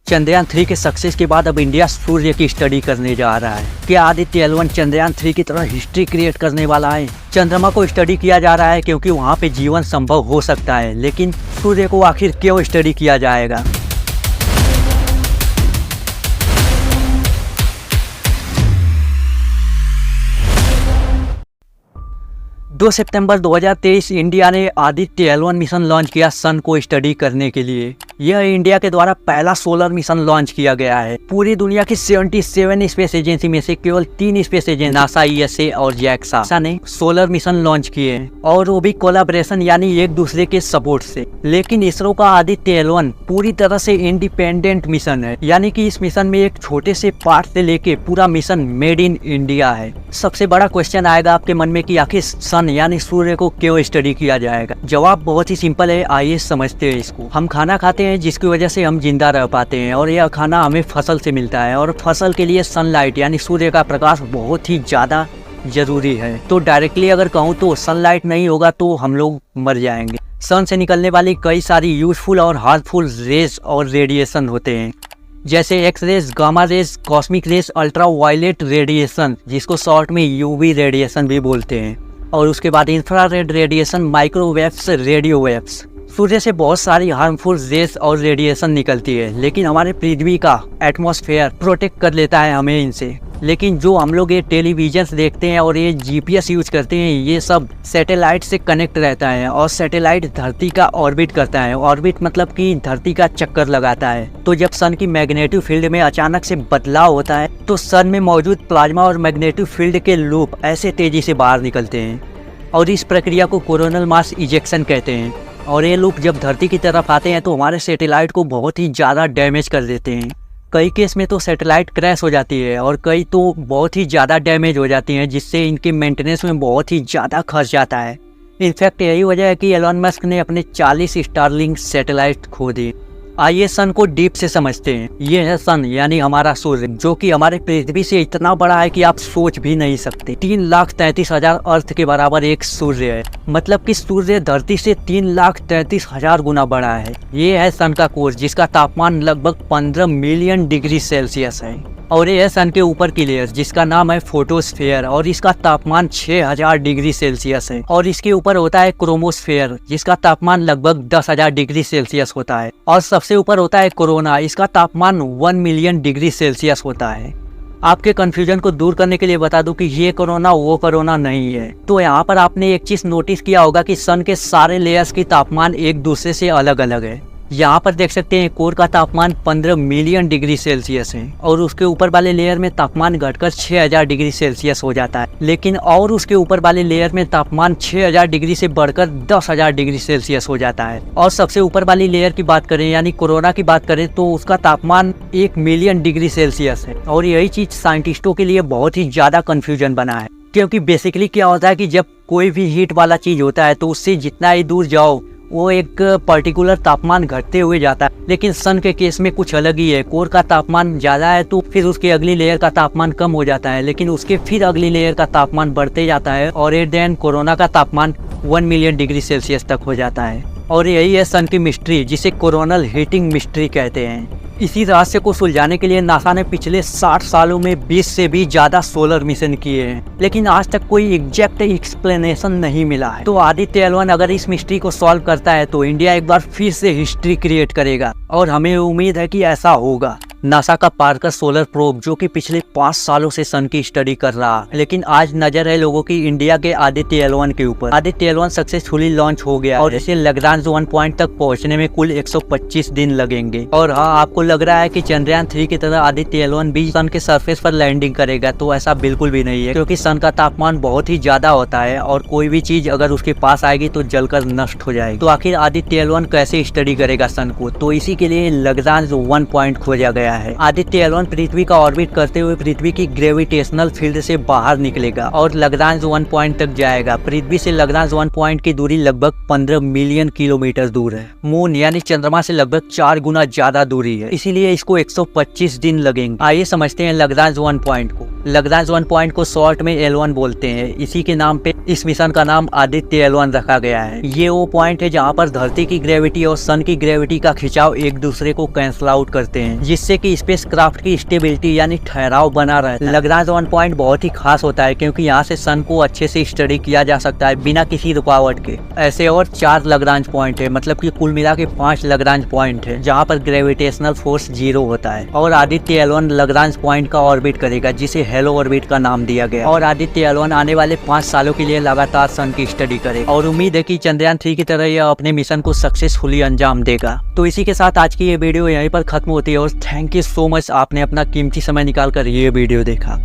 चंद्रयान-3 के सक्सेस के बाद अब इंडिया सूर्य की स्टडी करने जा रहा है। क्या आदित्य L1 चंद्रयान-3 की तरह हिस्ट्री क्रिएट करने वाला है? चंद्रमा को स्टडी किया जा रहा है क्योंकि वहां पे जीवन संभव हो सकता है, लेकिन सूर्य को आखिर क्यों स्टडी किया जाएगा? 2 सितंबर 2023 इंडिया ने आदित्य L1 मिशन लॉन्च किया सन को स्टडी करने के लिए। यह इंडिया के द्वारा पहला सोलर मिशन लॉन्च किया गया है। पूरी दुनिया की 77 स्पेस एजेंसी में से केवल 3 स्पेस एजेंसी नासा, ESA और JAXA ने सोलर मिशन लॉन्च किए हैं, और वो भी कोलैबोरेशन यानी एक दूसरे के सपोर्ट से। लेकिन इसरो का आदित्य L1 पूरी तरह से इंडिपेंडेंट मिशन है, यानी कि इस मिशन में एक छोटे से पार्ट से लेके पूरा मिशन मेड इन इंडिया है। सबसे बड़ा क्वेश्चन आएगा आपके मन में कि आखिर सन यानी सूर्य को क्यों स्टडी किया जाएगा? जवाब बहुत ही सिंपल है, आइए समझते हैं इसको। हम खाना खाते हैं जिसकी वजह से हम जिंदा रह पाते हैं, और यह खाना हमें फसल से मिलता है, और फसल के लिए सनलाइट यानी सूर्य का प्रकाश बहुत ही ज्यादा जरूरी है। तो डायरेक्टली अगर कहूँ तो सनलाइट नहीं होगा तो हम लोग मर जाएंगे। सन से निकलने वाली कई सारी यूजफुल और हार्मफुल रेज और रेडिएशन होते हैं, जैसे X rays, gamma rays, cosmic rays, ultra violet radiation जिसको शॉर्ट में UV रेडिएशन भी बोलते हैं, और उसके बाद infrared radiation, microwaves, radio waves. सूर्य से बहुत सारी हार्मफुल रेस और रेडिएशन निकलती है, लेकिन हमारे पृथ्वी का एटमॉस्फेयर प्रोटेक्ट कर लेता है हमें इनसे। लेकिन जो हम लोग ये टेलीविजन देखते हैं और ये GPS यूज करते हैं, ये सब सैटेलाइट से कनेक्ट रहता है, और सैटेलाइट धरती का ऑर्बिट करता है। ऑर्बिट मतलब कि धरती का चक्कर लगाता है। तो जब सन की मैग्नेटिक फील्ड में अचानक से बदलाव होता है तो सन में मौजूद प्लाज्मा और मैग्नेटिक फील्ड के लूप ऐसे तेजी से बाहर निकलते हैं, और इस प्रक्रिया को कोरोनल मास इजेक्शन कहते हैं। और ये लूप जब धरती की तरफ आते हैं तो हमारे सैटेलाइट को बहुत ही ज़्यादा डैमेज कर देते हैं। कई केस में तो सैटेलाइट क्रैश हो जाती है, और कई तो बहुत ही ज़्यादा डैमेज हो जाती हैं, जिससे इनके मेंटेनेंस में बहुत ही ज़्यादा खर्च जाता है। इनफैक्ट यही वजह है कि एलन मस्क ने अपने 40 स्टारलिंक सैटेलाइट खो दिए। आइए सन को डीप से समझते हैं। ये है सन यानी हमारा सूर्य, जो कि हमारे पृथ्वी से इतना बड़ा है कि आप सोच भी नहीं सकते। 3,33,000 अर्थ के बराबर एक सूर्य है, मतलब कि सूर्य धरती से 3,33,000 गुना बड़ा है। ये है सन का कोर, जिसका तापमान लगभग 15 मिलियन डिग्री सेल्सियस है। और ये है सन के ऊपर की लेयर, जिसका नाम है फोटोस्फेयर, और इसका तापमान 6000 डिग्री सेल्सियस है। और इसके ऊपर होता है क्रोमोस्फेयर, जिसका तापमान लगभग 10,000 डिग्री सेल्सियस होता है। और सबसे ऊपर होता है कोरोना, इसका तापमान 1 मिलियन डिग्री सेल्सियस होता है। आपके कंफ्यूजन को दूर करने के लिए बता दूं कि ये कोरोना वो कोरोना नहीं है। तो यहाँ पर आपने एक चीज नोटिस किया होगा कि सन के सारे लेयर्स की तापमान एक दूसरे से अलग अलग है। यहाँ पर देख सकते हैं कोर का तापमान 15 मिलियन डिग्री सेल्सियस है, और उसके ऊपर वाले लेयर में तापमान घटकर 6000 डिग्री सेल्सियस हो जाता है। लेकिन और उसके ऊपर वाले लेयर में तापमान 6000 डिग्री से बढ़कर 10,000 डिग्री सेल्सियस हो जाता है। और सबसे ऊपर वाली लेयर की बात करें यानी कोरोना की बात करें तो उसका तापमान 1 मिलियन डिग्री सेल्सियस है। और यही चीज साइंटिस्टों के लिए बहुत ही ज्यादा कंफ्यूजन बना है, क्योंकि बेसिकली क्या होता है कि जब कोई भी हीट वाला चीज होता है तो उससे जितना ही दूर जाओ वो एक पर्टिकुलर तापमान घटते हुए जाता है। लेकिन सन के केस में कुछ अलग ही है। कोर का तापमान ज़्यादा है तो फिर उसके अगली लेयर का तापमान कम हो जाता है, लेकिन उसके फिर अगली लेयर का तापमान बढ़ते जाता है, और एट द एंड कोरोना का तापमान 1 मिलियन डिग्री सेल्सियस तक हो जाता है। और यही है सन की मिस्ट्री, जिसे कोरोनल हीटिंग मिस्ट्री कहते हैं। इसी रहस्य को सुलझाने के लिए नासा ने पिछले 60 सालों में 20 से भी ज्यादा सोलर मिशन किए हैं, लेकिन आज तक कोई एग्जैक्ट एक्सप्लेनेशन नहीं मिला है। तो आदित्य L1 अगर इस मिस्ट्री को सॉल्व करता है तो इंडिया एक बार फिर से हिस्ट्री क्रिएट करेगा, और हमें उम्मीद है कि ऐसा होगा। नासा का पार्कर सोलर प्रोब, जो कि पिछले 5 सालों से सन की स्टडी कर रहा है, लेकिन आज नजर है लोगों की इंडिया के आदित्य L1 के ऊपर। आदित्य L1 सक्सेसफुली लॉन्च हो गया, और इसे लैग्रांज 1 पॉइंट तक पहुंचने में कुल 125 दिन लगेंगे। और हाँ, आपको लग रहा है कि चंद्रयान-3 की तरह आदित्य L1 भी सन के सरफेस पर लैंडिंग करेगा, तो ऐसा बिल्कुल भी नहीं है, क्योंकि सन का तापमान बहुत ही ज्यादा होता है, और कोई भी चीज अगर उसके पास आएगी तो जलकर नष्ट हो जाएगी। तो आखिर आदित्य L1 कैसे स्टडी करेगा सन को? तो इसी के लिए लैग्रांज 1 पॉइंट खोजा गया है। आदित्य L1 पृथ्वी का ऑर्बिट करते हुए पृथ्वी की ग्रेविटेशनल फील्ड से बाहर निकलेगा और लैग्रांज 1 पॉइंट तक जाएगा। पृथ्वी से लैग्रांज 1 पॉइंट की दूरी लगभग 15 मिलियन किलोमीटर दूर है। मून यानी चंद्रमा से लगभग 4 गुना ज्यादा दूरी है, इसीलिए इसको 125 दिन लगेंगे। आइए समझते हैं लैग्रांज 1 पॉइंट को। लग्रांज वन पॉइंट को शॉर्ट में L1 बोलते हैं। इसी के नाम पे इस मिशन का नाम आदित्य L1 रखा गया है। ये वो पॉइंट है जहाँ पर धरती की ग्रेविटी और सन की ग्रेविटी का खिंचाव एक दूसरे को कैंसल आउट करते हैं, जिससे कि स्पेसक्राफ्ट की स्टेबिलिटी यानी ठहराव बना रहता है। लग्रांज वन पॉइंट बहुत ही खास होता है क्योंकि यहाँ से सन को अच्छे से स्टडी किया जा सकता है बिना किसी रुकावट के। ऐसे और 4 लग्रांज पॉइंट है, मतलब कि कुल मिला के 5 लग्रांज पॉइंट है जहाँ पर ग्रेविटेशनल फोर्स 0 होता है। और आदित्य L1 लग्रांज पॉइंट का ऑर्बिट करेगा, जिसे हेलो ऑर्बिट का नाम दिया गया। और आदित्य L1 आने वाले 5 सालों के लिए लगातार सन की स्टडी करेगा और उम्मीद है कि चंद्रयान 3 की तरह यह अपने मिशन को सक्सेसफुली अंजाम देगा। तो इसी के साथ आज की ये वीडियो यहीं पर खत्म होती है और थैंक यू सो मच, आपने अपना कीमती समय निकाल कर ये वीडियो देखा।